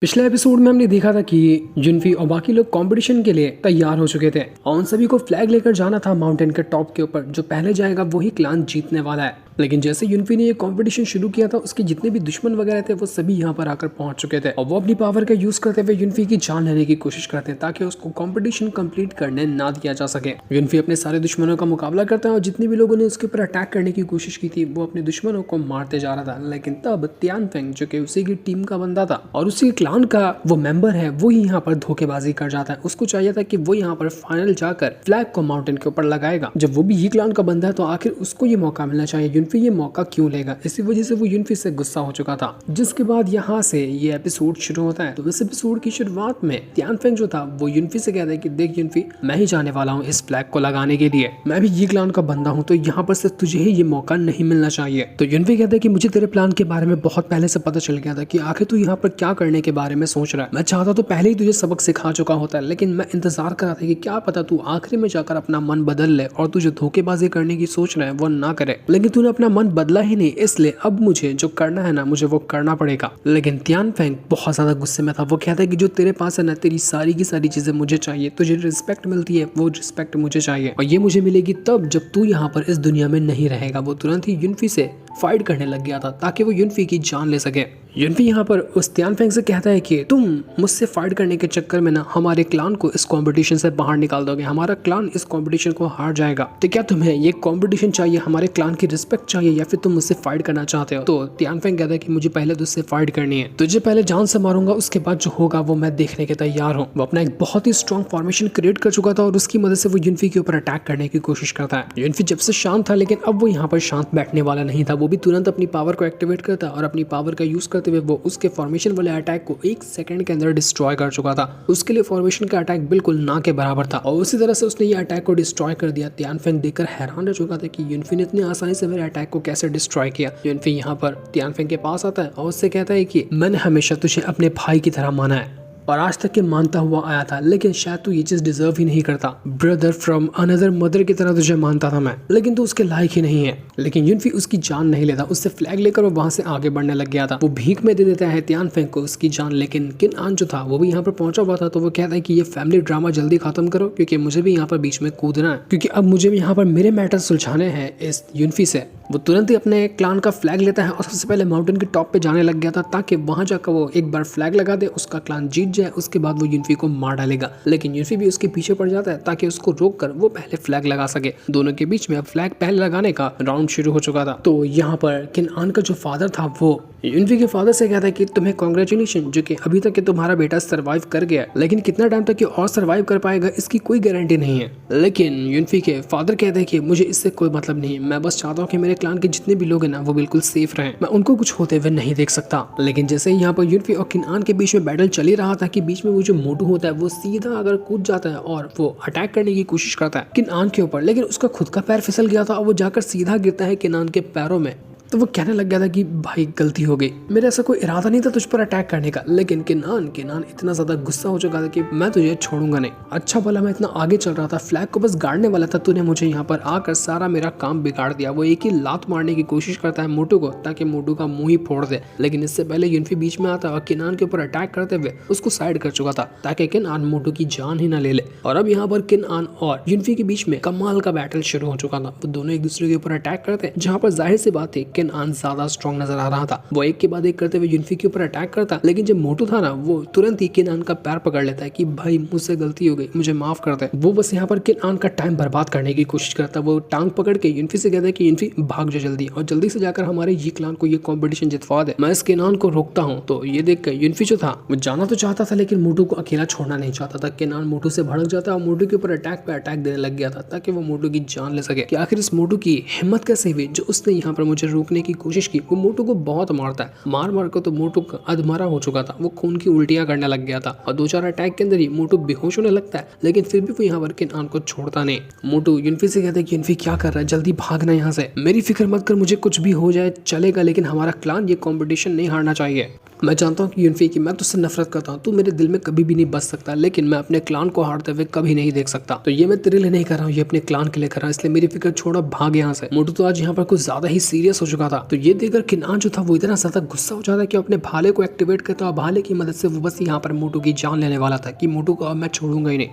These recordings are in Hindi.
पिछले एपिसोड में हमने देखा था कि जुनफी और बाकी लोग कंपटीशन के लिए तैयार हो चुके थे और उन सभी को फ्लैग लेकर जाना था माउंटेन के टॉप के ऊपर। जो पहले जाएगा वही क्लान जीतने वाला है। लेकिन जैसे युनफी ने ये कंपटीशन शुरू किया था, उसके जितने भी दुश्मन वगैरह थे वो सभी यहाँ पर आकर पहुंच चुके थे और वो अपनी पावर का यूज करते हुए युनफी की जान लेने की कोशिश करते हैं ताकि उसको कंपटीशन कंप्लीट करने ना दिया जा सके। युनफी अपने सारे दुश्मनों का मुकाबला करता है और जितने भी लोगों ने उसके ऊपर अटैक करने की कोशिश की थी वो अपने दुश्मनों को मारते जा रहा था। लेकिन तब तियानफेंग, जो कि उसी की टीम का बंदा था और उसी क्लान का वो मेंबर है, वो ही यहाँ पर धोखेबाजी कर जाता है। उसको चाहिए था कि वो यहाँ पर फाइनल जाकर फ्लैग को माउंटेन के ऊपर लगाएगा। जब वो भी ये क्लान का बंदा है तो आखिर उसको ये मौका मिलना चाहिए। युनफी ये मौका क्यों लेगा? इसी वजह से वो युनफी से गुस्सा हो चुका था। जिसके बाद यहाँ से ये एपिसोड शुरू होता है। तो इस एपिसोड की शुरुआत में तियानफेंग जो था वो युनफी से कहता है कि देख युनफी, मैं ही जाने वाला हूँ इस फ्लैग को लगाने के लिए। मैं भी ये क्लान का बंदा हूँ, तो यहाँ पर से तुझे ही ये मौका नहीं मिलना चाहिए। तो युनफी कहता है कि मुझे तेरे प्लान के बारे में बहुत पहले से पता चल गया था कि आखिर तू यहाँ पर क्या करने के बारे में सोच रहा है। मैं चाहता तो पहले ही तुझे सबक सिखा चुका होता है, लेकिन मैं इंतजार कर रहा था कि क्या पता तू आखिरी में जाकर अपना मन बदल ले और तू जो धोखेबाजी करने की सोच रहा है वो ना करे। लेकिन तूने अपना मन बदला ही नहीं, इसलिए अब मुझे जो करना है ना, मुझे वो करना पड़ेगा। लेकिन तियानफेंग बहुत ज्यादा गुस्से में था। वो कहता है कि जो तेरे पास है ना, तेरी सारी की सारी चीजें मुझे चाहिए। तुझे रिस्पेक्ट मिलती है, वो रिस्पेक्ट मुझे चाहिए और ये मुझे मिलेगी तब जब तू यहाँ पर इस दुनिया में नहीं रहेगा। वो तुरंत ही युनफी से फाइट करने लग गया था ताकि वो युनफी की जान ले सके। युनफी यहाँ पर उस तियानफेंग से कहता है कि तुम मुझसे फाइट करने के चक्कर में ना हमारे क्लान को इस कंपटीशन से बाहर निकाल दोगे। हमारा क्लान इस कंपटीशन को हार जाएगा। तो क्या तुम्हें ये कंपटीशन चाहिए, हमारे क्लान की रिस्पेक्ट चाहिए, या फिर तुम मुझसे फाइट करना चाहते हो? तो तियानफेंग कहता है कि मुझे पहले तुझसे फाइट करनी है। तुझे पहले जान से मारूंगा, उसके बाद जो होगा वो मैं देखने के तैयार हूँ। वो अपना एक बहुत ही स्ट्रॉन्ग फॉर्मेशन क्रिएट कर चुका था और उसकी मदद से वो युनफी के ऊपर अटैक करने की कोशिश करता है। युनफी जब से शांत था, लेकिन अब वो यहाँ पर शांत बैठने वाला नहीं था। वो भी तुरंत अपनी पावर को एक्टिवेट करता और अपनी पावर का यूज करते हुए वो उसके फॉर्मेशन वाले अटैक को 1 सेकंड के अंदर डिस्ट्रॉय कर चुका था। उसके लिए फॉर्मेशन का अटैक बिल्कुल ना के बराबर था और उसी तरह से उसने ये अटैक को डिस्ट्रॉय कर दिया। तियानफेंग देखकर हैरान रह चुका था कि युनफी ने इतनी आसानी से मेरे अटैक को कैसे डिस्ट्रॉय किया। युनफी यहाँ पर तियानफेंग के पास आता है और उससे कहता है कि मैंने हमेशा तुझे अपने भाई की तरह माना है और आज तक के मानता हुआ आया था, लेकिन शायद तू ये चीज डिजर्व ही नहीं करता। ब्रदर फ्रॉम अनदर मदर की तरह तुझे मानता था मैं, लेकिन तू उसके लायक ही नहीं है। लेकिन युनफी उसकी जान नहीं लेता। उससे फ्लैग लेकर वो वहां से आगे बढ़ने लग गया था। वो भीख में दे देता है तियानफेंग को उसकी जान। लेकिन किन-आन जो था वो भी यहाँ पर पहुंचा हुआ था। तो वो कहता है कि ये फैमिली ड्रामा जल्दी खत्म करो, क्योंकि मुझे भी यहाँ पर बीच में कूदना है, क्योंकि अब मुझे भी यहाँ पर मेरे मैटर सुलझाने हैं इस युनफी से। वो तुरंत ही अपने क्लान का फ्लैग लेता है और सबसे पहले माउंटेन के टॉप पे जाने लग गया था ताकि वहां जाकर वो एक बार फ्लैग लगा दे, उसका क्लान जीत जाए, उसके बाद वो युनफी को मार डालेगा। लेकिन युनफी भी उसके पीछे पड़ जाता है ताकि उसको रोककर वो पहले फ्लैग लगा सके। दोनों के बीच में अब फ्लैग पहले लगाने का राउंड शुरू हो चुका था। तो यहाँ पर किन-आन का जो फादर था वो युनफी के फादर से कहता है कि तुम्हें कांग्रेचुलेशन, जो कि अभी तक के तुम्हारा बेटा सर्वाइव कर गया, लेकिन कितना टाइम तक ये और सर्वाइव कर पाएगा इसकी कोई गारंटी नहीं है। लेकिन युनफी के फादर कहते हैं कि मुझे इससे कोई मतलब नहीं, मैं बस चाहता हूँ कि मेरे क्लान के जितने भी लोग हैं ना वो बिल्कुल सेफ रहें। मैं उनको कुछ होते हुए नहीं देख सकता। लेकिन जैसे यहाँ पर युनफी और किन-आन के बीच में बैटल चल ही रहा था कि बीच में वो जो मोटू होता है वो सीधा अगर कूद जाता है और वो अटैक करने की कोशिश करता है किन-आन के ऊपर, लेकिन उसका खुद का पैर फिसल गया था और वो जाकर सीधा गिरता है किन-आन के पैरों में। तो वो कहने लग गया था कि भाई गलती हो गई, मेरा ऐसा कोई इरादा नहीं था तुझ पर अटैक करने का। लेकिन किन-आन इतना ज्यादा गुस्सा हो चुका था कि मैं तुझे छोड़ूंगा नहीं। अच्छा भला मैं इतना आगे चल रहा था, फ्लैग को बस गाड़ने वाला था, तूने मुझे यहाँ पर आकर सारा मेरा काम बिगाड़ दिया। वो एक ही लात मारने की कोशिश करता है मोटू को ताकि मोटू का मुंह ही फोड़ दे। लेकिन इससे पहले युनफी बीच में आता और किन-आन के ऊपर अटैक करते हुए उसको साइड कर चुका था ताकि किन-आन मोटू की जान ही ना ले ले। और अब यहाँ पर किन-आन और युनफी के बीच में कमाल का बैटल शुरू हो चुका था। वो दोनों एक दूसरे के ऊपर अटैक करते, जहाँ पर जाहिर सी बात है किन-आन ज्यादा स्ट्रॉन्ग नजर आ रहा था। वो एक के बाद एक करते हुए युनफी के ऊपर अटैक करता, लेकिन जब मोटू था ना वो तुरंत ही किन-आन का पैर पकड़ लेता है कि भाई मुझसे गलती हो गई, मुझे माफ कर दे। वो बस यहाँ पर किन-आन का टाइम बर्बाद करने की कोशिश करता। वो टांग पकड़ के युनफी से कहता है कि युनफी भाग जा जल्दी और जल्दी से जाकर हमारे ये क्लान को ये कंपटीशन जितवा दे, मैं इस किन-आन को रोकता हूँ। तो ये देख कर युनफी जो था वो जाना तो चाहता था, लेकिन मोटू को अकेला छोड़ना नहीं चाहता था। किन-आन मोटू से भड़क जाता और मोटू के ऊपर अटैक पे अटैक देने लग गया था ताकि वो मोटू की जान ले सके। कि आखिर इस मोटू की हिम्मत कैसे हुई जो उसने यहाँ पर मुझे रोकने की कोशिश की। वो मोटू को बहुत मारता है, मार मार कर तो मोटू अधमरा हो चुका था। वो खून की उल्टियां करने लग गया था और 2-4 अटैक के अंदर ही मोटू बेहोश होने लगता है। लेकिन फिर भी वो यहाँ पर किन-आन को छोड़ता नहीं। मोटू युनफी से कहता है कि युनफी क्या कर रहा है, जल्दी भागना यहाँ से, मेरी फिक्र मत कर, मुझे कुछ भी हो जाए चलेगा, लेकिन हमारा क्लान ये कंपटीशन नहीं हारना चाहिए। मैं जानता हूँ कि यूनफी की मैं तुझसे नफरत करता हूँ, तू मेरे दिल में कभी भी नहीं बच सकता, लेकिन मैं अपने क्लान को हारते हुए कभी नहीं देख सकता। तो ये मैं तेरे लिए नहीं कर रहा हूँ, ये अपने क्लान के लिए कर रहा हूँ, इसलिए मेरी फिक्र छोड़ो, भाग यहाँ से। मोटू तो आज यहाँ पर कुछ ज्यादा ही सीरियस हो चुका था। तो ये देखकर किनान जो था वो इतना ज्यादा गुस्सा हो जाता है कि अपने भाले को एक्टिवेट करता है। भाले की मदद से वो बस यहाँ पर मोटू की जान लेने वाला था कि मोटू को अब मैं छोड़ूंगा ही नहीं।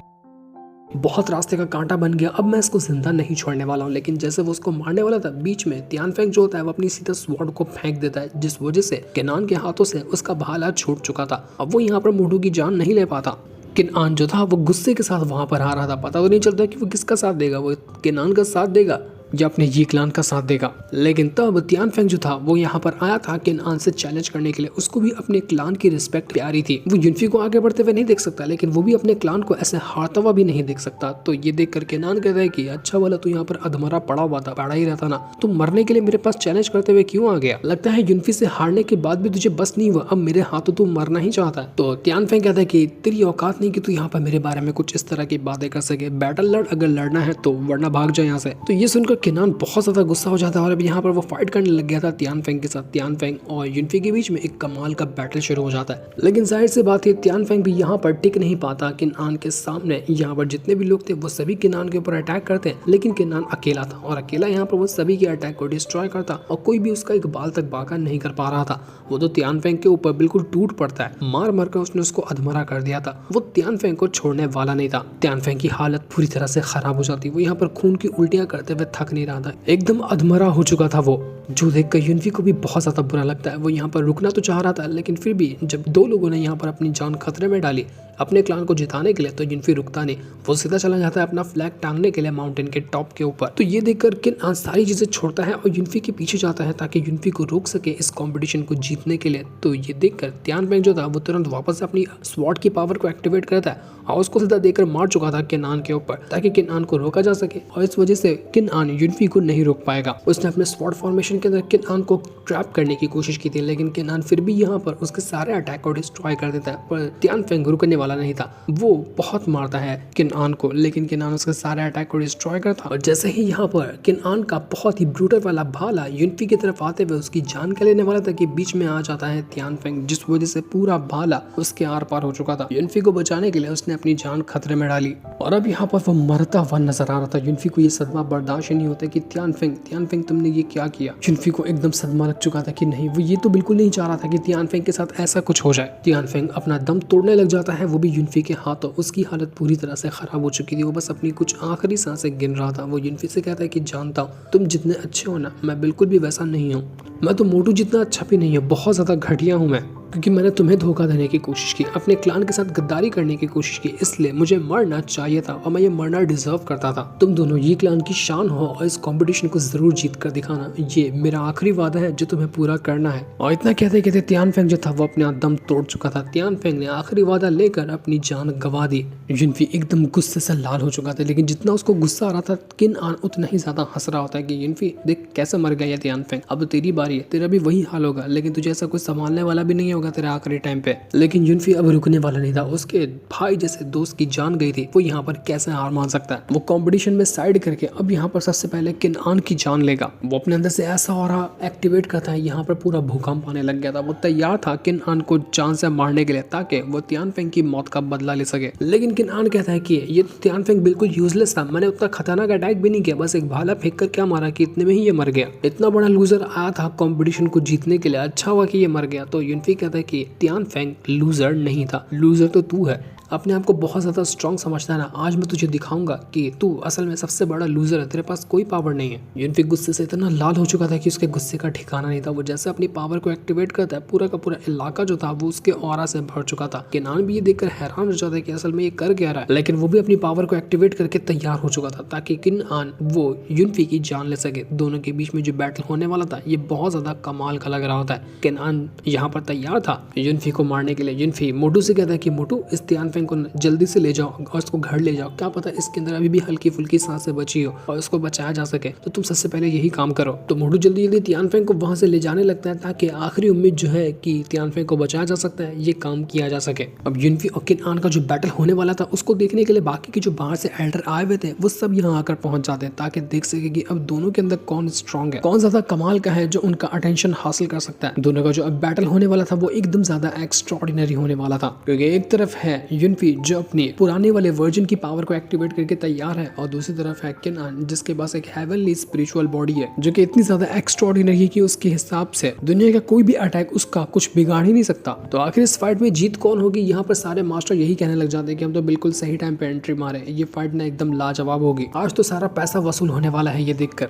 बहुत रास्ते का कांटा बन गया, अब मैं इसको जिंदा नहीं छोड़ने वाला हूँ। लेकिन जैसे वो उसको मारने वाला था, बीच में तियानफेंग जो होता है वो अपनी सीधा स्वॉर्ड को फेंक देता है, जिस वजह से केनान के हाथों से उसका भाला छूट चुका था। अब वो यहाँ पर मोटू की जान नहीं ले पाता। केनान जो था वो गुस्से के साथ वहां पर आ रहा था। पता तो नहीं चलता कि वो किसका साथ देगा, वो केनान का साथ देगा या अपने ये क्लान का साथ देगा। लेकिन तब तियानफेंग जो था वो यहाँ पर आया था केनान से चैलेंज करने के लिए। उसको भी अपने क्लान की रिस्पेक्ट प्यारी थी। वो यूनफी को आगे बढ़ते हुए नहीं देख सकता, लेकिन वो भी अपने क्लान को ऐसे हारता हुआ भी नहीं देख सकता। तो ये देख कर केनान कहता है कि अच्छा वाला तू यहाँ पर अधमरा पड़ा हुआ था, पड़ा ही रहता ना, तू मरने के लिए मेरे पास चैलेंज करते हुए क्यों आ गया? लगता है यूनफी से हारने के बाद भी तुझे बस नहीं हुआ, अब मेरे हाथों तू मरना ही चाहता है। तो तियानफेंग कहता है कि तेरी औकात नहीं कि तू यहाँ पर मेरे बारे में कुछ इस तरह की बातें कर सके। बैटल लड़, अगर लड़ना है तो, वरना भाग जाए यहाँ से। तो ये सुनकर केनान बहुत ज्यादा गुस्सा हो जाता है और अब यहाँ पर वो फाइट करने लग गया था तियानफेंग के साथ। तियानफेंग और यूनफी के बीच में एक कमाल का बैटल शुरू हो जाता है। लेकिन जाहिर सी बात है तियानफेंग भी यहाँ पर टिक नहीं पाता। केनान के सामने यहाँ पर जितने भी लोग थे वो सभी केनान के ऊपर अटैक करते हैं, लेकिन केनान अकेला था और अकेला यहाँ पर वो सभी के अटैक को डिस्ट्रॉय करता और कोई भी उसका एक बाल तक बाका नहीं कर पा रहा था। वो तो तियानफेंग के ऊपर बिल्कुल टूट पड़ता है, मार मार कर उसने उसको अधमरा कर दिया था। वो तियानफेंग को छोड़ने वाला नहीं था। तियानफेंग की हालत पूरी तरह से खराब हो जाती। वो यहाँ पर खून की उल्टियां करते हुए थक नहीं रहा था, एकदम अधमरा हो चुका था वो, जो देखकर यूनफी को भी बहुत ज्यादा बुरा लगता है। वो यहाँ पर रुकना तो चाह रहा था, लेकिन फिर भी जब दो लोगों ने यहाँ पर अपनी जान खतरे में डाली अपने क्लान को जिताने के लिए, तो यूनफी रुकता नहीं। वो सीधा चला जाता है अपना फ्लैग टांगने के लिए माउंटेन के टॉप के ऊपर। तो ये देखकर केनान सारी चीजें छोड़ता है और यूनफी के पीछे जाता है ताकि यूनफी को रोक सके इस कंपटीशन को जीतने के लिए। तो ये देखकर तियानफेंग जो था वो तुरंत वापस अपनी स्वॉर्ड की पावर को एक्टिवेट करता है और उसको सीधा देकर मार चुका था केनान के ऊपर, ताकि केनान को रोका जा सके। और इस वजह से केनान यूनफी को नहीं रोक पाएगा। उसने अपने स्वॉर्ड फॉर्मेशन के अंदर केनान को ट्रैप करने की कोशिश की थी, लेकिन केनान फिर भी यहाँ पर उसके सारे अटैक को डिस्ट्रॉय कर देता है। पर तियानफेंग रुकने वाला नहीं था। वो बहुत मारता है केनान को, लेकिन केनान उसके सारे अटैक को डिस्ट्रॉय करता। और जैसे ही यहाँ पर केनान का बहुत ही ब्रूटल वाला भाला यूनफी की तरफ आते हुए उसकी जान के लेने वाला था कि बीच में आ जाता है तियानफेंग, जिस वजह से पूरा भाला उसके आर पार हो चुका था। यूनफी को बचाने के लिए उसने अपनी जान खतरे में डाली और अब यहाँ पर वो मरता हुआ नजर आ रहा था। यूनफी को ये सदमा बर्दाश्त नहीं होता कि तियानफेंग तुमने ये क्या किया। यूनफी को एकदम सदमा लग चुका था कि नहीं, वो ये तो बिल्कुल नहीं चाह रहा था कि तियानफेंग के साथ ऐसा कुछ हो जाए। तियानफेंग अपना दम तोड़ने लग जाता है, वो भी यूनफी के हाथों। उसकी हालत पूरी तरह से खराब हो चुकी थी, वो बस अपनी कुछ आखिरी सांसें गिन रहा था। वो यूनफी से कहता है कि जानता हूँ तुम जितने अच्छे हो ना, मैं बिल्कुल भी वैसा नहीं हूँ। मैं तो मोटू जितना अच्छा भी नहीं हूँ, बहुत ज्यादा घटिया हूँ मैं, क्योंकि मैंने तुम्हें धोखा देने की कोशिश की, अपने क्लान के साथ गद्दारी करने की कोशिश की, इसलिए मुझे मरना चाहिए था और मैं ये मरना डिजर्व करता था। तुम दोनों ये क्लान की शान हो और इस कंपटीशन को जरूर जीत कर दिखाना, ये मेरा आखिरी वादा है जो तुम्हें पूरा करना है। और इतना कहते कहते तियानफेंग जो था वो अपने दम तोड़ चुका था। तियानफेंग ने आखिरी वादा लेकर अपनी जान गंवा दी। यूनफी एकदम गुस्से से लाल हो चुका था, लेकिन जितना उसको गुस्सा आ रहा था केनान उतना ही ज्यादा हंस रहा होता है कि यूनफी देख कैसे मर गया तियानफेंग, अब तेरी बारी है, तेरा भी वही हाल होगा, लेकिन तुझे ऐसा कुछ संभालने वाला भी नहीं होगा तेरे आखिरी टाइम पे। लेकिन यूनफी अब रुकने वाला नहीं था। उसके भाई जैसे दोस्त की जान गई थी, वो यहाँ पर कैसे हार मान सकता है। वो कंपटीशन में साइड करके अब यहाँ पर सबसे पहले केनान की जान लेगा। वो अपने अंदर से ऐसा ऑरा एक्टिवेट करता है, यहाँ पर पूरा भूकंप आने लग गया था। वो तैयार था केनान को जान से मारने के लिए ताकि वो तियानफेंग की मौत का बदला ले सके। लेकिन केनान कहता है कि ये तियानफेंग बिल्कुल यूजलेस था, मैंने उतना खतरनाक अटैक भी नहीं किया, बस एक भाला फेंक कर क्या मारा कि इतने में ही ये मर गया। इतना बड़ा लूजर आया था कंपटीशन को जीतने के लिए, अच्छा हुआ कि ये मर गया। तो यूनफी कहता है कि तियानफेंग लूजर नहीं था, लूजर तो तू है। अपने आप को बहुत ज़्यादा स्ट्रॉन्ग समझता है ना, आज मैं तुझे दिखाऊंगा कि तू असल में सबसे बड़ा लूजर है, तेरे पास कोई पावर नहीं है। यूनफी गुस्से से इतना लाल हो चुका था कि उसके गुस्से का ठिकाना नहीं था। वो जैसे अपनी पावर को एक्टिवेट करता है, पूरा का पूरा इलाका जो था वो उसके ऑरा से भर चुका था। केनान भी ये देखकर हैरान हो जाता है कि असल में ये कर क्या रहा है, लेकिन वो भी अपनी पावर को एक्टिवेट करके तैयार हो चुका था ताकि केनान वो यूनफी की जान ले सके। दोनों के बीच में जो बैटल होने वाला था ये बहुत ज्यादा कमाल का लग रहा होता है। केनान यहाँ पर तैयार था यूनफी को मारने के लिए। यूनफी मोटू से कहता है कि मोटू इस तियानफेंग तियानफेंग को जल्दी से ले जाओ और उसको घर ले जाओ, क्या पता इसके अंदर अभी भी हल्की फुल्की सांसें बची हो और उसको बचाया जा सके, तो तुम सबसे पहले यही काम करो। तो मोटू जल्दी जल्दी तियानफेंग को वहां से ले जाने लगता है ताकि आखिरी उम्मीद जो है कि तियानफेंग को बचाया जा सकता है ये काम किया जा सके। अब युनफी और किन-आन का जो बैटल होने वाला था उसको देखने के लिए बाकी के जो बाहर से एल्डर आए हुए थे वो सब यहाँ आकर पहुंच जाते हैं ताकि देख सके कि अब दोनों के अंदर कौन स्ट्रांग है, कौन ज्यादा कमाल का है जो उनका अटेंशन हासिल कर सकता है। दोनों का जो अब बैटल होने वाला था वो एकदम ज्यादा एक्स्ट्रॉर्डिनरी होने वाला था, क्योंकि एक तरफ है युनफी जो अपनी पुराने वाले वर्जन की पावर को एक्टिवेट करके तैयार है और दूसरी तरफ है किन-आन जिसके पास एक हेवनली स्पिरिचुअल बॉडी है जो कि इतनी ज्यादा एक्स्ट्रॉर्डिनरी है कि उसके हिसाब से दुनिया का कोई भी अटैक उसका कुछ बिगाड़ ही नहीं सकता। तो आखिर इस फाइट में जीत कौन होगी, यहाँ पर सारे मास्टर यही कहने लग जाते हैं कि हम तो बिल्कुल सही टाइम पे एंट्री मारे, ये फाइट ना एकदम लाजवाब होगी, आज तो सारा पैसा वसूल होने वाला है ये देखकर।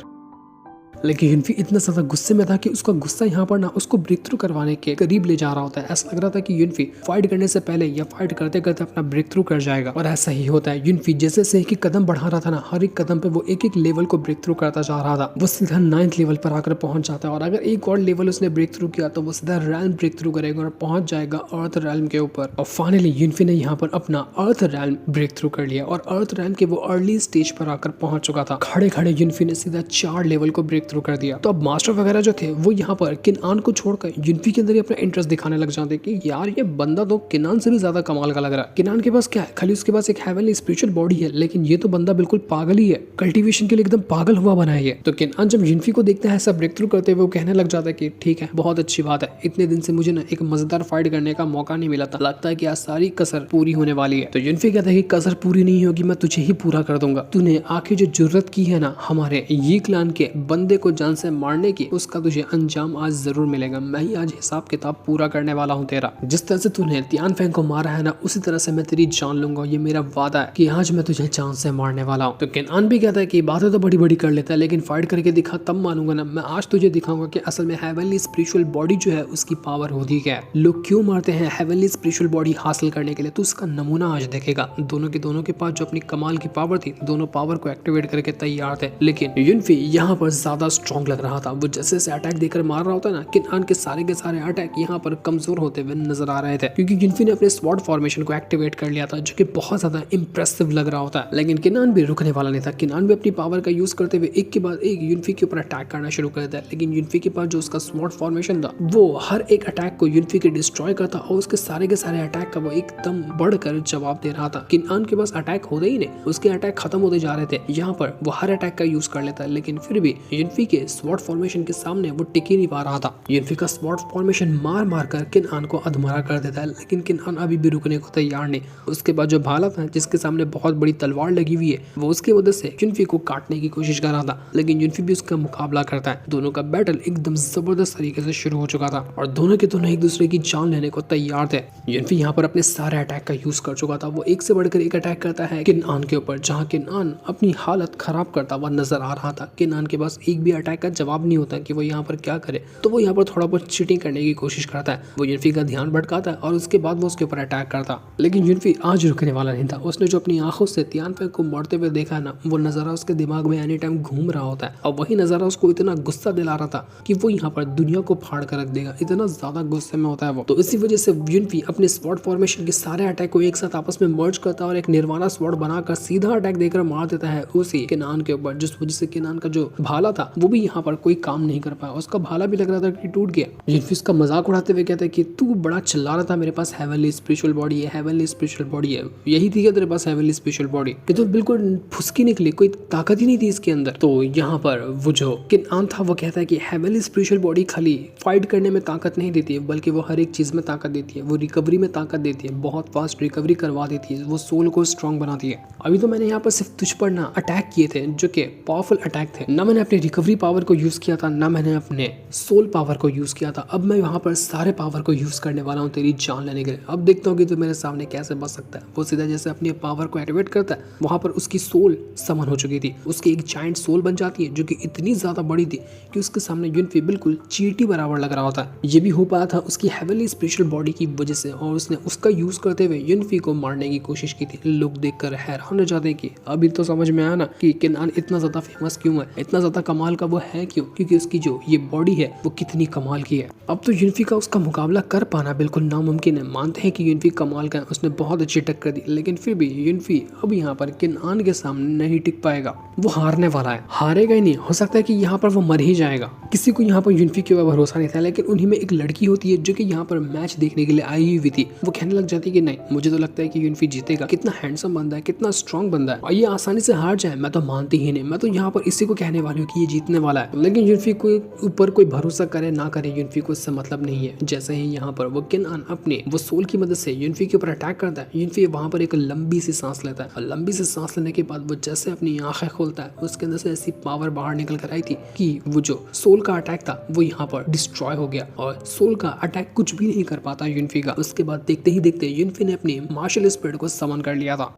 लेकिन युनफी इतना ज्यादा गुस्से में था कि उसका गुस्सा यहाँ पर ना उसको ब्रेक थ्रू करवाने के करीब ले जा रहा होता है। ऐसा लग रहा था कि युनफी फाइट करने से पहले या फाइट करते करते अपना ब्रेक थ्रू कर जाएगा, और ऐसा ही होता है। युनफी जैसे से एक कदम बढ़ा रहा था ना, हर एक कदम पे वो एक एक लेवल को ब्रेक थ्रू करता जा रहा था। वो सीधा 9th लेवल पर आकर पहुंच जाता है, और अगर एक और लेवल उसने ब्रेक थ्रू किया तो वो सीधा रैल्म ब्रेक थ्रू करेगा और पहुंच जाएगा अर्थ रैल्म के ऊपर। और फाइनली युनफी ने यहाँ पर अपना अर्थ रैल्म ब्रेक थ्रू कर लिया और अर्थ रैल्म के वो अर्ली स्टेज पर आकर पहुंच चुका था। खड़े खड़े युनफी ने सीधा 4 लेवल को ब्रेक थ्रू कर दिया। तो अब मास्टर वगैरह जो थे वो यहाँ पर किन-आन को छोड़कर युनफी के अंदर ही अपना इंटरेस्ट दिखाने लग जाते कि यार ये बंदा तो किन-आन से भी ज्यादा कमाल का लग रहा है। किन-आन के पास क्या है, खाली उसके पास एक हेवनली स्पिरिचुअल बॉडी है, लेकिन ये तो बंदा बिल्कुल पागल ही है, कल्टीवेशन के लिए एकदम पागल हुआ बना है ये। तो किन-आन जब युनफी को देखता है ऐसा ब्रेक थ्रू करते हुए वो कहने लग जाता है कि ठीक है, बहुत अच्छी बात है, इतने दिन से मुझे ना एक मजेदार फाइट करने का मौका नहीं मिला था, लगता है कि आज सारी कसर पूरी होने वाली है। तो युनफी कहता है कि कसर पूरी नहीं होगी, मैं तुझे ही पूरा कर दूंगा। तूने आखिर जो जरूरत की है ना हमारे ये क्लान के बंदे को जान से मारने की, उसका तुझे अंजाम आज जरूर मिलेगा। मैं ही आज हिसाब किताब पूरा करने वाला हूँ तेरा। जिस तरह से तूने तियानफेंग को मारा है ना, उसी तरह से मैं तेरी जान लूंगा, ये मेरा वादा है कि आज मैं तुझे जान से मारने वाला हूँ। तो किन-आन भी कहता है कि बातें तो बड़ी बड़ी कर लेता है, लेकिन फाइट करके दिखा तब मानूंगा ना। मैं आज तुझे दिखाऊंगा कि असल में हेवनली स्पिरिचुअल बॉडी जो है उसकी पावर होती क्या है, लोग क्यों मारते हैं हेवनली स्पिरिचुअल बॉडी हासिल करने के लिए। तो उसका नमूना आज देखेगा। दोनों के पास जो अपनी कमाल की पावर थी, दोनों पावर को एक्टिवेट करके तैयार थे, लेकिन युनफी यहाँ पर ज्यादा स्ट्रॉन्ग लग रहा था। वो जैसे से अटैक देकर मार रहा होता है ना, किन-आन के सारे अटैक यहाँ पर कमजोर होते हुए नजर आ रहे थे, क्योंकि युनफी ने अपने स्वॉर्ड फॉर्मेशन को एक्टिवेट कर लिया था जो कि बहुत ज्यादा इंप्रेसिव लग रहा होता है। लेकिन किन-आन भी रुकने वाला नहीं था। किन-आन भी अपनी पावर का यूज करते हुए एक के बाद एक युनफी के ऊपर अटैक करना शुरू कर दिया, लेकिन युनफी के पास जो उसका स्वॉर्ड फॉर्मेशन था वो हर एक अटैक को युनफी के डिस्ट्रॉय करता और उसके सारे के सारे अटैक का वो एकदम बढ़कर जवाब दे रहा था। किन-आन के पास अटैक होते ही नहीं, उसके अटैक खत्म होते जा रहे थे। यहाँ पर वो हर अटैक का यूज कर लेता है, लेकिन फिर भी युनफी के स्वॉर्ड फॉर्मेशन के सामने वो टिक ही नहीं पा रहा था। युनफी का स्वॉर्ड फॉर्मेशन मार कर किन-आन को अधमरा कर देता है, लेकिन किन-आन अभी भी रुकने को तैयार नहीं। उसके बाद जो भाला था जिसके सामने बहुत बड़ी तलवार लगी हुई है, वो उसकी मदद से युनफी को काटने की कोशिश कर रहा था, लेकिन युनफी भी उसका मुकाबला करता है। दोनों का बैटल एकदम जबरदस्त तरीके से शुरू हो चुका था और दोनों के दोनों एक दूसरे की जान लेने को तैयार थे। युनफी यहाँ पर अपने सारे अटैक का यूज कर चुका था। वो एक से बढ़कर एक अटैक करता है किन-आन के ऊपर, जहाँ किन-आन अपनी हालत खराब करता हुआ नजर आ रहा था। किन-आन के पास एक भी अटैक का जवाब नहीं होता कि वो यहाँ पर क्या करे, तो वो यहाँ पर थोड़ा बहुत चीटिंग करने की कोशिश करता है। वो युनफी का ध्यान भटकाता है और उसके बाद वो उसके ऊपर अटैक करता, लेकिन युनफी आज रुकने वाला नहीं था। उसने जो अपनी आंखों से तियानफेंग को मारते हुए देखा ना, वो नजारा उसके दिमाग में एनी टाइम घूम रहा होता है और वही नजारा उसको इतना गुस्सा दिला रहा था कि वो यहाँ पर दुनिया को फाड़ कर रख देगा। इतना ज्यादा गुस्से में होता है वो। तो इसी वजह से युनफी अपने स्वॉर्ड फॉर्मेशन के सारे अटैक को एक साथ आपस में मर्ज करता है और एक निर्वाणा स्वॉर्ड बनाकर सीधा अटैक देकर मार देता है उसी किन-आन के ऊपर, जिस वजह से किन-आन का जो भाला था वो भी यहाँ पर कोई काम नहीं कर पाया। उसका भाला भी लग रहा था कि टूट गया। युनफी उसका मजाक उड़ाते हुए कहता है कि तू बड़ा चिल्ला रहा था मेरे पास हेवनली स्पिरिचुअल बॉडी है, हेवनली स्पिरिचुअल बॉडी है, यही थी क्या तेरे पास हेवनली स्पिरिचुअल बॉडी? ये तो बिल्कुल फुसकी निकली, कोई ताकत ही नहीं थी इसके अंदर। तो यहाँ पर वो जो किन-आन था वो कहता है कि हेवनली स्पिरिचुअल बॉडी खाली फाइट करने में ताकत नहीं देती है, बल्कि वो हर एक चीज में ताकत देती है। वो रिकवरी में ताकत देती है, बहुत फास्ट रिकवरी करवा देती है, वो सोल को स्ट्रॉन्ग बनाती है। अभी तो मैंने यहाँ पर सिर्फ तुझ पर ना अटैक किए थे जो कि पावरफुल अटैक थे, ना मैंने अपनी रिकवरी पावर को यूज किया था, ना मैंने अपने सोल पावर को यूज किया था। अब मैं यहाँ पर सारे पावर को यूज करने वाला हूँ तेरी जान लेने के लिए। अब देखता हूँ कि तू मेरे सामने कैसे बच सकता है। वो सीधा जैसे अपनी पावर को एक्टिवेट करता है, वहां पर उसकी सोल समन हो चुकी थी। उसकी एक जायंट सोल बन जाती है जो कि इतनी ज्यादा बड़ी थी कि उसके सामने युनफी बिल्कुल चींटी बराबर लग रहा होता है। ये भी हो पाया था उसकी हेवनली स्पिरिचुअल बॉडी की वजह से, और उसने उसका यूज करते हुए युनफी को मारने की कोशिश की थी। लोग देखकर हैरान हो जाते कि अभी तो समझ में आया ना कि किन-आन इतना ज्यादा फेमस क्यों है, इतना ज्यादा कमाल कमाल का वो है क्यों, क्योंकि उसकी जो ये बॉडी है वो कितनी कमाल की है। अब तो युनफी का उसका मुकाबला कर पाना बिल्कुल नामुमकिन है। मानते हैं कि युनफी कमाल का है, उसने बहुत अच्छी टक्कर दी, लेकिन फिर भी युनफी अब यहाँ पर किनआन के सामने नहीं टिक पाएगा। वो हारने वाला है, हारेगा ही नहीं, हो सकता है कि यहाँ पर वो मर ही जाएगा। किसी को यहाँ पर युनफी के ऊपर भरोसा नहीं था, लेकिन उन्हीं में एक लड़की होती है जो कि यहाँ पर मैच देखने के लिए आई हुई थी। वो कहने लग जाती है कि नहीं, मुझे तो लगता है कि युनफी जीतेगा, कितना हैंडसम बंदा है, कितना स्ट्रॉन्ग बंदा है, और ये आसानी से हार जाए मैं तो मानती ही नहीं। मैं तो यहाँ पर इसी को कहने वाली हूँ कि ये जीतने वाला है। लेकिन युनफी को ऊपर कोई भरोसा करे ना करे, युनफी को इससे मतलब नहीं है। जैसे ही यहाँ पर वो किनआन अपने वो सोल की मदद से युनफी के ऊपर अटैक करता है, युनफी वहां पर एक लंबी सी सांस लेता है, और लंबी सी सांस लेने के बाद वो जैसे अपनी आंखें खोलता है, उसके अंदर से ऐसी पावर बाहर निकल कर आई थी कि वो जो सोल का अटैक था वो यहाँ पर डिस्ट्रॉय हो गया, और सोल का अटैक कुछ भी नहीं कर पाता युनफी का। उसके बाद देखते ही देखते युनफी ने अपनी मार्शल स्पिरिट को समन कर लिया था,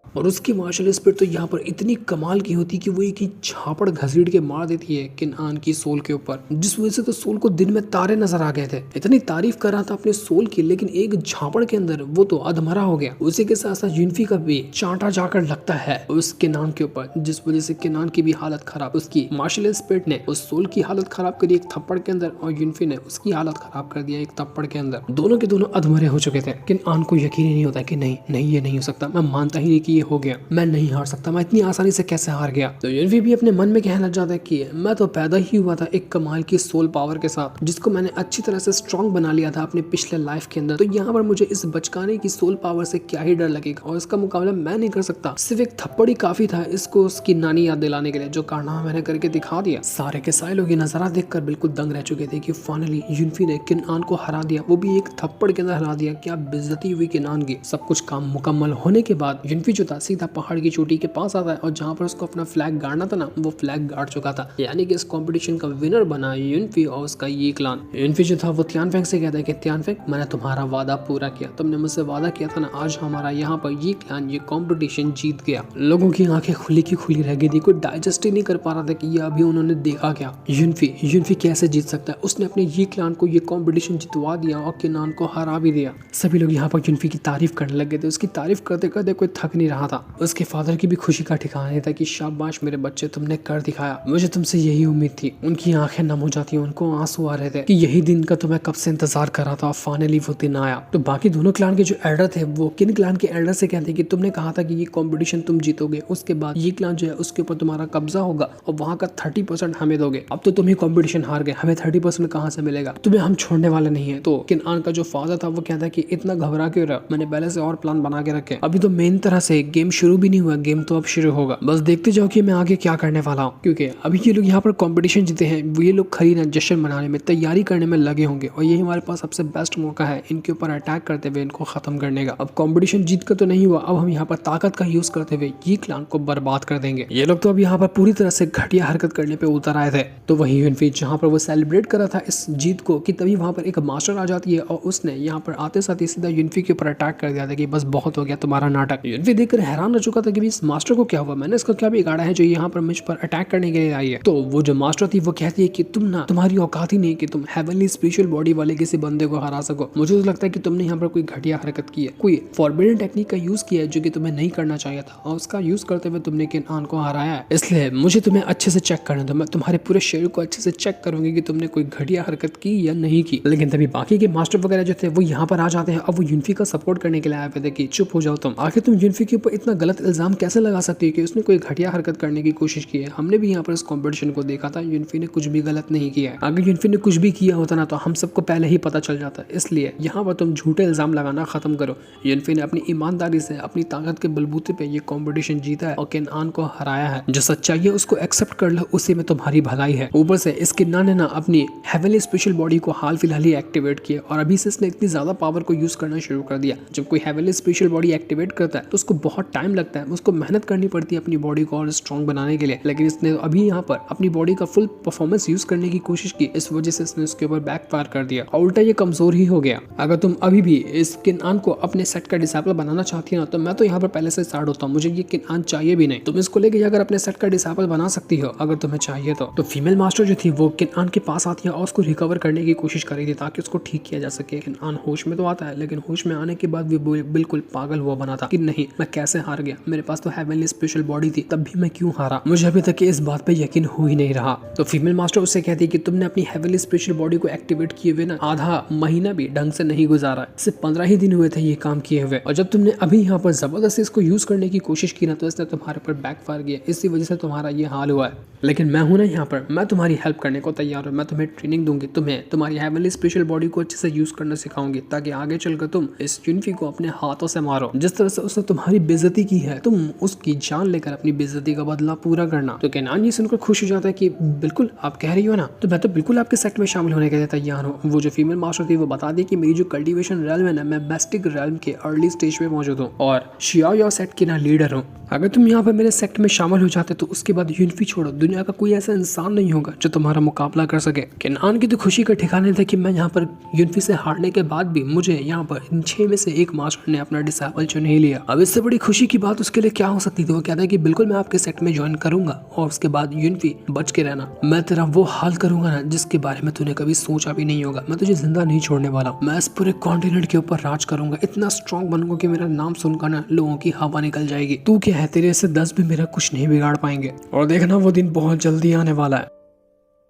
और उसकी मार्शल स्पिरिट तो यहाँ पर इतनी कमाल की होती कि वो एक ही झापड़ घसीट के मार देती है किनआन की सोल के ऊपर, जिस वजह से तो सोल को दिन में तारे नजर आ गए थे। इतनी तारीफ कर रहा था अपने सोल की, लेकिन एक झापड़ के अंदर वो तो अधमरा हो गया। उसी के साथ साथ युनफी का भी चांटा जाकर लगता है उस किनआन के ऊपर, जिस वजह से किनआन की भी हालत खराब। उसकी मार्शल स्पिरिट ने उस सोल की हालत खराब करी एक थप्पड़ के अंदर, और युनफी ने उसकी हालत खराब कर दिया एक थप्पड़ के अंदर। दोनों के दोनों अधमरे हो चुके थे। किनआन को यकीन ही नहीं होता कि नहीं नहीं, ये नहीं हो सकता, मैं मानता ही नहीं कि ये हो गया, मैं नहीं हार सकता, मैं इतनी आसानी से कैसे हार गया। तो युनफी भी अपने मन में कहने लग जाता है कि मैं तो पैदा ही हुआ था एक कमाल की सोल पावर के साथ, जिसको मैंने अच्छी तरह से स्ट्रॉन्ग बना लिया था अपने पिछले लाइफ के अंदर। तो यहाँ पर मुझे इस बचकाने की सोल पावर से क्या ही डर लगेगा, और इसका मुकाबला मैं नहीं कर सकता। सिर्फ एक थप्पड़ ही काफी था इसको उसकी नानी याद दिलाने के लिए, जो कारनामा मैंने करके दिखा दिया। सारे के सारे लोग ये नजारा देखकर बिल्कुल दंग रह चुके थे कि फाइनली युनफी ने किनआन को हरा दिया, वो भी एक थप्पड़ के अंदर हरा दिया। क्या बेइज्जती हुई किनआन की। सब कुछ काम मुकम्मल होने के बाद युनफी जो था सीधा पहाड़ की चोटी के पास आता है, और जहाँ पर उसको अपना फ्लैग गाड़ना था ना, वो फ्लैग गाड़ चुका था। यानी कि इस कंपटीशन का विनर बना युनफी और उसका ये क्लान। युनफी जो था वो तियानफेंग से कहता है कि तियानफेंग, मैंने तुम्हारा वादा पूरा किया, तुमने मुझसे वादा किया था ना, आज हमारा यहाँ पर ये क्लान ये कंपटीशन जीत गया। लोगों की आंखें खुली की खुली रह गई थी, कोई डाइजेस्ट ही नहीं कर पा रहा था कि ये अभी उन्होंने देखा क्या। युनफी कैसे जीत सकता है, उसने अपने ये क्लान को ये कंपटीशन जितवा दिया और किनआन को हरा भी दिया। सभी लोग यहाँ पर युनफी की तारीफ करने लग गए थे, उसकी तारीफ करते करते कोई थक नहीं रहा था। उसके फादर की भी खुशी का ठिकाना नहीं था कि शाबाश मेरे बच्चे, तुमने कर दिखाया, मुझे तुमसे यही उम्मीद थी। उनकी आंखें नम हो जाती, उनको आंसू आ रहे थे कि यही दिन का तो मैं कब से इंतजार कर रहा था, फाइनली वो दिन आया। तो बाकी दोनों क्लान के जो एल्डर थे वो किन क्लान के एल्डर से कहते हैं कि तुमने कहा था कि ये कंपटीशन तुम जीतोगे, उसके बाद ये क्लान जो है उसके ऊपर तुम्हारा कब्जा होगा और वहाँ का 30% हमें दोगे। अब तो तुम ही कंपटीशन हार गए, हमें 30% कहाँ से मिलेगा, तुम्हें हम छोड़ने वाले नहीं है। तो किनआन का जो फादर था वो कहता है कि इतना घबरा क्यों रहा, मैंने पहले से और प्लान बना के रखे, अभी तो मेन तरह से गेम शुरू भी नहीं हुआ, गेम तो अब शुरू होगा, बस देखते जाओ कि मैं आगे क्या करने वाला हूँ। क्योंकि अभी ये लोग यहाँ पर कंपटीशन जीते हैं, ये लोग खरीदने जश्न मनाने में तैयारी करने में लगे होंगे, और यही हमारे पास सबसे बेस्ट मौका है इनके ऊपर अटैक करते हुए इनको खत्म करने का। अब कंपटीशन जीत कर तो नहीं हुआ, अब हम यहाँ पर ताकत का यूज करते हुए ये क्लान को बर्बाद कर देंगे। ये लोग तो अब यहाँ पर पूरी तरह से घटिया हरकत करने पे उतर आए थे। तो वही युनफी जहाँ पर वो सेलिब्रेट कर रहा था इस जीत को, कि तभी वहाँ पर एक मास्टर आ जाती है, और उसने यहाँ पर आते साथ ही सीधा युनफी के ऊपर अटैक कर दिया था कि बस बहुत हो गया तुम्हारा नाटक। युनफी देखकर हैरान रह चुका था कि इस मास्टर को क्या हुआ, मैंने इसका क्या बिगाड़ा है जो यहाँ पर मुझ पर अटैक करने के लिए आई है। तो वो जो मास्टर थी वो कहती है कि तुम्हारी औकात ही नहीं कि तुम हेवनली स्पेशल बॉडी वाले किसी बंदे को हरा सको। मुझे तो लगता है कि तुमने यहाँ पर कोई घटिया हरकत की है, कोई फॉरबिडन टेक्निक का यूज किया है जो कि तुम्हें नहीं करना चाहिए था, और उसका यूज करते हुए तुमने किनआन को हराया है। इसलिए मुझे तुम्हें अच्छे से चेक करने दो, मैं तुम्हारे पूरे शरीर को अच्छे से चेक करूंगी कि तुमने कोई घटिया हरकत की या नहीं की। लेकिन तभी बाकी के मास्टर वगैरह जो थे वो यहाँ पर आ जाते हैं, अब वो युनफी का सपोर्ट करने के लिए आए हुए थे कि चुप हो जाओ तुम, आखिर तुम युनफी के ऊपर इतना गलत इल्जाम कैसे लगा सकती है कि उसने कोई घटिया हरकत करने की कोशिश की है। हमने भी यहाँ पर इस कंपटीशन को देखा था, युनफी ने कुछ भी गलत नहीं किया है। अगर युनफी ने कुछ भी किया होता ना तो हम सबको पहले ही पता चल जाता, इसलिए यहाँ पर तुम झूठे इल्जाम लगाना खत्म करो। युनफी ने अपनी ईमानदारी से अपनी ताकत के बलबूते पे ये कंपटीशन जीता है और किनआन को हराया है। जो सच्चाई है उसको एक्सेप्ट कर लो, उसी में तुम्हारी भलाई है। ऊपर से इस किनआन ने ना अपनी हेवनली स्पेशल बॉडी को हाल फिलहाल ही एक्टिवेट किया, और अभी से इसने इतनी ज्यादा पावर को यूज करना शुरू कर दिया। जब कोई हेवनली स्पेशल बॉडी एक्टिवेट करता है तो उसको बहुत टाइम लगता है, उसको मेहनत करनी पड़ती है अपनी बॉडी को और स्ट्रॉन्ग बनाने के लिए। लेकिन इसने अभी यहाँ पर अपनी बॉडी का फुल परफॉर्मेंस यूज करने की कोशिश की, इस वजह से इसने उसके ऊपर बैकफायर कर दिया और उल्टा ये कमजोर ही हो गया। अगर तुम अभी भी इस किनआन को अपने सेट का डिसाइपल बनाना चाहती है ना, तो मैं तो यहाँ पर पहले से स्टार्ट होता हूँ, मुझे ये किनआन चाहिए भी नहीं। तुम इसको लेके अगर अपने सेट का डिसाइपल बना सकती हो अगर तुम्हें चाहिए तो फीमेल मास्टर जो थी वो किनआन के पास आती है और उसको रिकवर करने की कोशिश करी थी ताकि उसको ठीक किया जा सके। किनआन होश में तो आता है, लेकिन होश में आने के बाद भी बिल्कुल पागल हुआ बना था कि नहीं, मैं कैसे हार गया, मेरे पास तो हेवनली स्पेशल बॉडी थी, तब भी मैं क्यों हारा, मुझे अभी तक इस बात पे यकीन हो ही नहीं रहा। तो फीमेल मास्टर उससे कहती है कि तुमने अपनी हेवनली स्पेशल बॉडी को एक्टिवेट किए हुए ना आधा महीना भी ढंग से नहीं गुजारा, सिर्फ 15 ही दिन हुए थे ये काम किए हुए, और जब तुमने अभी यहाँ पर जबरदस्ती इसको यूज करने की कोशिश की ना तो इसने तुम्हारे ऊपर बैकफायर किया, इसी वजह से तुम्हारा ये हाल हुआ है। लेकिन मैं हूं ना यहाँ पर, मैं तुम्हारी हेल्प करने को तैयार हूँ, मैं तुम्हें ट्रेनिंग दूंगी, तुम्हें तुम्हारी हेवनली स्पेशल बॉडी को अच्छे से यूज करना सिखाऊंगी ताकि आगे चलकर तुम इस युनफी को अपने हाथों से मारो। जिस तरह से उसने तुम्हारी बेइज्जती की है, तुम उसकी जान लेकर अपनी बेइज्जती का बदला पूरा करना। तो केनान ये सुनकर खुश हो जाता है कि बिल्कुल आप कह रही हो ना, तो मैं तो बिल्कुल आपके सेट में शामिल होने के लिए तैयार हूँ। वो जो फीमेल मास्टर थी वो बता दी कि मेरी जो कल्टीवेशन रेल्म है ना, मैं बेस्टिक रेल्म के अर्ली स्टेज पे मौजूद हूँ और शियाओ याओ सेट की ना लीडर हूँ। अगर तुम यहाँ पर मेरे सेक्ट में शामिल हो जाते तो उसके बाद युनफी छोड़ो दुनिया का कोई ऐसा इंसान नहीं होगा जो तुम्हारा मुकाबला कर सके। केनान की तो खुशी का ठिकाने थे कि मैं यहाँ पर युनफी से हारने के बाद भी मुझे यहाँ पर इन 6 में से एक मास्टर ने अपना डिसेबल चुन ही लिया। अब इससे बड़ी खुशी की बात उसके लिए क्या हो सकती थी। वो कहता है कि बिल्कुल मैं आपके सेक्ट में ज्वाइन करूंगा और उसके बाद युनफी बच के रहना, मैं तेरा वो हाल करूंगा ना जिसके बारे में तूने कभी सोचा भी नहीं होगा। मैं तुझे जिंदा नहीं छोड़ने वाला, मैं इस पूरे कॉन्टिनेंट के ऊपर राज करूंगा, इतना स्ट्रॉन्ग बनूंगा कि मेरा नाम सुनकर ना लोगों की हवा निकल जाएगी। तू क्या है, तेरे से 10 भी मेरा कुछ नहीं बिगाड़ पाएंगे। और देखना वो दिन बहुत जल्दी आने वाला है।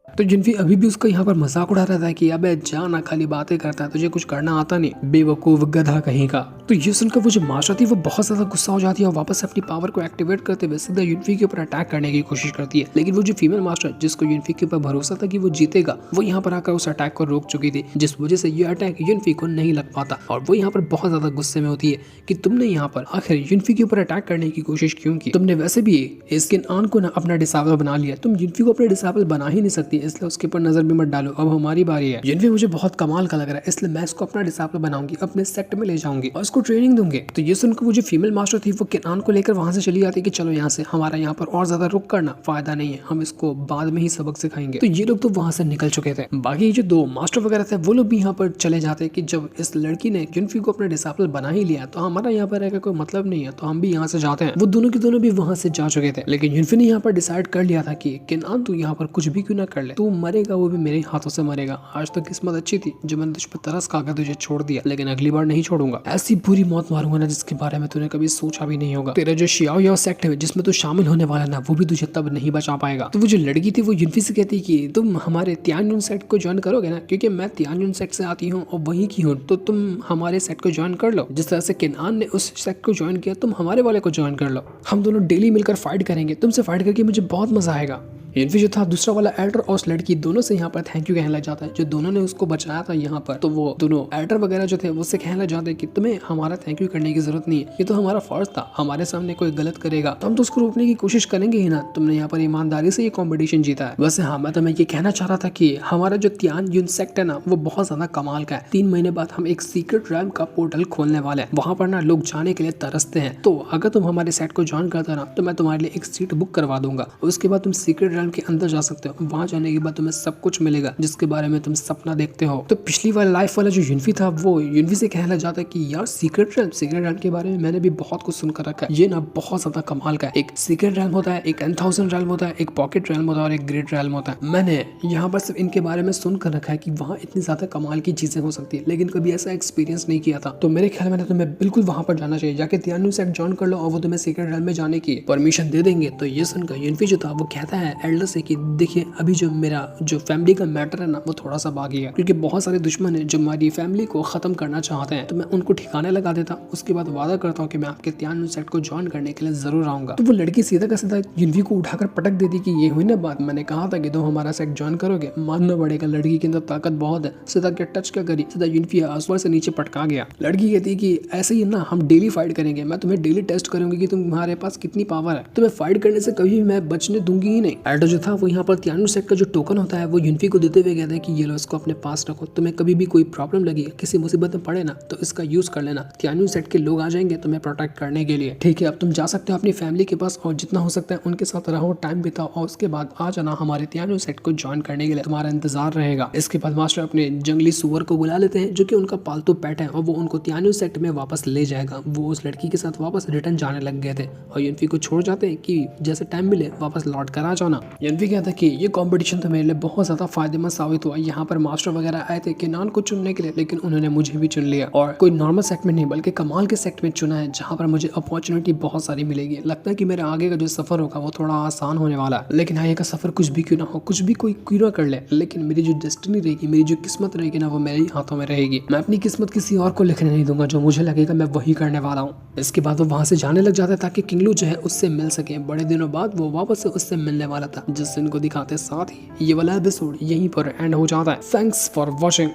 तो युनफी अभी भी उसका यहाँ पर मजाक उड़ा रहा था कि अबे जा ना, खाली बातें करता है, तुझे कुछ करना आता नहीं, बेवकूफ गधा कहीं का। तो ये सुनकर वो जो मास्टर थी वो बहुत ज्यादा गुस्सा हो जाती है और वापस अपनी पावर को एक्टिवेट करते हुए सीधा युनफी के ऊपर अटैक करने की कोशिश करती है। लेकिन वो जो फीमेल मास्टर जिसको युनफी के ऊपर भरोसा था कि वो जीतेगा, वो यहाँ पर आकर उस अटैक को रोक चुकी थी, जिस वजह से ये अटैक युनफी को नहीं लग पाता। और वो यहाँ पर बहुत ज्यादा गुस्से में होती है कि तुमने यहाँ पर आखिर युनफी के ऊपर अटैक करने की कोशिश क्यों की, तुमने वैसे भी केनान को ना अपना डिसेबल बना लिया, तुम युनफी को अपने डिसेबल बना ही नहीं सकती, इसलिए उसके ऊपर नजर भी मत डालो, अब हमारी बारी है। युनफी मुझे बहुत कमाल का लग रहा है, इसलिए मैं इसको अपना डिसेबल बनाऊंगी, अपने सेक्ट में ले जाऊंगी और इसको ट्रेनिंग दूंगी। तो ये सुनकर वो जो फीमेल मास्टर थी वो केनान को लेकर वहां से चली जाती है कि चलो यहाँ से, हमारा यहाँ पर और ज्यादा रुक करना फायदा नहीं है, हम इसको बाद में ही सबक सिखाएंगे। तो ये लोग तो वहां से निकल चुके थे। बाकी जो 2 मास्टर वगैरह थे वो लोग भी यहाँ पर चले जाते हैं कि जब इस लड़की ने युनफी को अपना डिसेबल बना ही लिया तो हमारा यहाँ पर रहकर कोई मतलब नहीं है, तो हम भी यहाँ से जाते हैं। वो दोनों के दोनों भी वहां से जा चुके थे। लेकिन युनफी ने यहाँ पर डिसाइड कर लिया था कि केनान तू यहाँ पर कुछ भी क्यों ना कर ले, तू मरेगा वो भी मेरे हाथों से मरेगा। आज तो किस्मत अच्छी थी जो मैंने तुझ पर तरस खाकर तुझे छोड़ दिया, लेकिन अगली बार नहीं छोड़ूंगा, ऐसी बुरी मौत मारूंगा ना जिसके बारे में तूने कभी सोचा भी नहीं होगा। तेरा जो शियाओ याओ सेक्ट है जिसमें तू शामिल होने वाला ना, वो भी तुझे तब नहीं बचा पाएगा। तो वो जो लड़की थी वो युनफी से कहती कि तुम हमारे तियानयुन सेक्ट को ज्वाइन करोगे ना, क्योंकि मैं तियानयुन सेक्ट से आती हूँ और वहीं की हूँ, तो तुम हमारे सेक्ट को ज्वाइन कर लो। जिस तरह से केनान ने उस सेक्ट को ज्वाइन किया, तुम हमारे वाले को ज्वाइन कर लो, हम दोनों डेली मिलकर फाइट करेंगे, तुमसे फाइट करके मुझे बहुत मजा आएगा। युनफी जो था दूसरा वाला एल्डर और उस लड़की दोनों से यहाँ पर थैंक यू कहने लग जाता है, जो दोनों ने उसको बचाया था यहाँ पर। तो वो दोनों एल्डर वगैरह जो थे उससे कहने लग जाते हैं कि तुम्हें हमारा थैंक यू करने की जरूरत नहीं है, ये तो हमारा फर्ज था, हमारे सामने कोई गलत करेगा तो हम तो उसको रोकने की कोशिश करेंगे ही ना, तुमने यहाँ पर ईमानदारी से ये कॉम्पिटिशन जीता है। वैसे हाँ, मैं तुम्हें ये कहना चाह रहा था कि हमारा जो तियानयुन सेक्ट है ना वो बहुत ज्यादा कमाल का है। 3 महीने बाद हम एक सीक्रेट रैम का पोर्टल खोलने वाले हैं, वहाँ पर ना लोग जाने के लिए तरसते हैं, तो अगर तुम हमारे सेट को ज्वाइन करते ना तो मैं तुम्हारे लिए एक सीट बुक करवा दूंगा, उसके बाद तुम सीक्रेट रैम के अंदर जा सकते हो। वहां जाने के बाद तुम्हें सब कुछ मिलेगा जिसके बारे में तुम सपना देखते हो। तो पिछली वाली लाइफ वाला जो युनफी था वो युनफी से कहना जाता है कि यार सीक्रेट रैम के बारे में मैंने भी बहुत कुछ सुनकर रखा है, ये ना बहुत ज्यादा कमाल का है। एक सीक्रेट रैम होता है, एक 10,000 रैम होता है, एक पॉकेट रैम होता है और एक ग्रेट रैम होता है। मैंने यहाँ पर सिर्फ इनके बारे में सुनकर रखा है कि वहाँ इतनी ज्यादा कमाल की चीजें हो सकती है, लेकिन कभी ऐसा एक्सपीरियंस नहीं किया था। तो मेरे ख्याल में तुम्हें बिल्कुल वहां पर जाना चाहिए, जाके तियानयुन सेक्ट ज्वाइन कर लो और वो तुम्हें सीक्रेट रैम में जाने की परमिशन दे देंगे। तो ये सुनकर युनफी जो था वो कहता है एल्डर से कि देखिए अभी जो मेरा जो फैमिली का मैटर है ना वो थोड़ा सा बाकी है, क्योंकि बहुत सारे दुश्मन हैं जो हमारी फैमिली को खत्म करना चाहते हैं, तो मैं उनको ठिकाने लगा देता, उसके बाद वादा करता हूँ कि मैं आपके तियानयुन सेक्ट को ज्वाइन करने के लिए जरूर आऊंगा। तो वो लड़की सीधा का सीधा युनफी को उठाकर पटक देती कि ये हुई ना बात, मैंने कहा था कि तुम हमारा सेक्ट ज्वाइन करोगे, मानना पड़ेगा लड़की के अंदर ताकत बहुत है। सीधा क्या टच क्या करी, सीधा युनफी आसमान से नीचे पटका गया। लड़की कहती है कि ऐसे ही ना हम डेली फाइट करेंगे, मैं तुम्हें डेली टेस्ट करूंगी कि तुम्हारे पास कितनी पावर है, तुम्हें फाइट करने से कभी भी मैं बचने दूंगी ही नहीं। एल्डर जो था वो यहाँ पर तियानयुन सेक्ट का जो टोकन होता है वो युनफी को देते हुए कहते हैं कि ये लो इसको अपने पास रखो, तुम्हें कभी भी कोई प्रॉब्लम लगी, किसी मुसीबत में पड़े ना तो इसका यूज कर लेना, तियानयुन सेक्ट के लोग आ जाएंगे तुम्हें प्रोटेक्ट करने के लिए। ठीक है, अब तुम जा सकते हो अपनी फैमिली के पास और जितना हो सकता है उनके साथ रहो, टाइम बिताओ और उसके बाद आ जाना हमारे तियानयुन सेक्ट को ज्वाइन करने के लिए, तुम्हारा इंतजार रहेगा। इसके बाद मास्टर अपने जंगली सुअर को बुला लेते हैं जो कि उनका पालतू पेट है और वो उनको तियानयुन सेक्ट में वापस ले जाएगा। वो उस लड़की के साथ वापस रिटर्न जाने लग गए थे और युनफी को छोड़ जाते हैं कि जैसे टाइम मिले वापस लौट कर आ जाना। युनफी कहता कि ये कंपटीशन तो मेरे लिए बहुत ज्यादा फायदेमंद साबित हुआ। यहाँ पर मास्टर वगैरह आए थे किनान को चुनने के लिए, लेकिन उन्होंने मुझे भी चुन लिया और कोई नॉर्मल सेक्ट में नहीं बल्कि कमाल के सेक्ट में चुना है, जहाँ पर मुझे अपॉर्चुनिटी बहुत सारी मिलेगी। लगता है कि मेरे आगे का जो सफर होगा वो थोड़ा आसान होने वाला है, लेकिन आगे का सफर कुछ भी क्यों ना हो, कुछ भी कोई क्यों ना कर ले, लेकिन मेरी जो डेस्टिनी रहेगी, मेरी जो किस्मत रहेगी ना, वो मेरे ही हाथों में रहेगी। मैं अपनी किस्मत किसी और को लिखने नहीं दूंगा, जो मुझे लगेगा मैं वही करने वाला हूँ। इसके बाद वो वहां से जाने लग जाता है ताकि किंगलू जो है उससे मिल सके। बड़े दिनों बाद वो वापस से उससे मिलने वाला था, जिस दिन को दिखाते साथ ही ये वाला एपिसोड यहीं पर एंड हो जाता है। Thanks for watching.